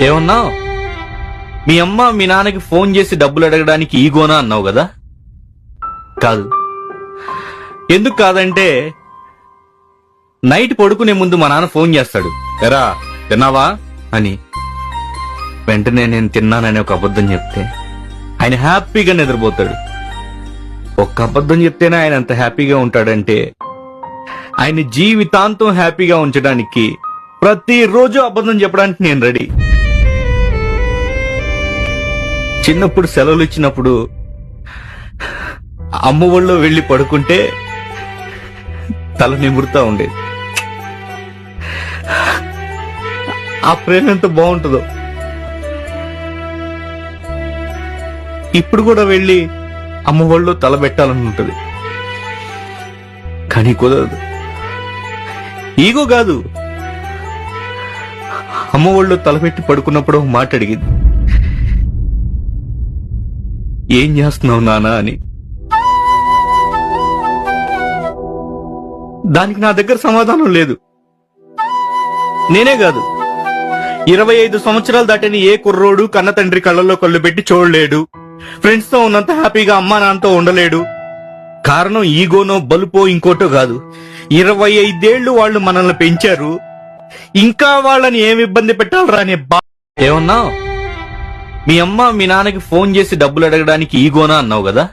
ఏమన్నావు? మీ అమ్మ మీ నాన్నకి ఫోన్ చేసి డబ్బులు అడగడానికి ఈగోనా అన్నావు కదా? కాదు. ఎందుకు కాదంటే, నైట్ పడుకునే ముందు మా నాన్న ఫోన్ చేస్తాడు, ఎరా తిన్నావా అని. వెంటనే నేను తిన్నానని ఒక అబద్ధం చెప్తే ఆయన హ్యాపీగా నిద్రపోతాడు. ఒక్క అబద్ధం చెప్తేనే ఆయన అంత హ్యాపీగా ఉంటాడంటే, ఆయన జీవితాంతం హ్యాపీగా ఉంచడానికి ప్రతిరోజు అబద్ధం చెప్పడానికి నేను రెడీ. చిన్నప్పుడు సెలవులు ఇచ్చినప్పుడు అమ్మ ఒళ్ళో వెళ్లి పడుకుంటే తల నిమురుతా ఉండేది. ఆ ప్రేమ ఎంత బాగుంటుందో. ఇప్పుడు కూడా వెళ్లి అమ్మ ఒళ్ళో తల పెట్టాలని ఉంటుంది, కానీ కుదరదు. ఈగో కాదు, అమ్మ ఒళ్ళో తలపెట్టి పడుకున్నప్పుడు ఒక మాట అడిగింది, ఏం చేస్తున్నావు నానా అని. దానికి నా దగ్గర సమాధానం లేదు. నేనే కాదు, 25 సంవత్సరాలు దాటిన ఏ కుర్రోడు కన్న తండ్రి కళ్ళల్లో కళ్ళు పెట్టి చూడలేడు, ఫ్రెండ్స్ తో ఉన్నంత హ్యాపీగా అమ్మా నాన్నతో ఉండలేడు. కారణం ఈగోనో బలుపో ఇంకోటో కాదు. 25 ఏళ్లు వాళ్ళు మనల్ని పెంచారు, ఇంకా వాళ్ళని ఏమి ఇబ్బంది పెట్టాలరా అనే ఏమన్నావు? మీ అమ్మ మీ నాన్నకి ఫోన్ చేసి డబ్బులు అడగడానికి ఈగోనా అన్నావు కదా?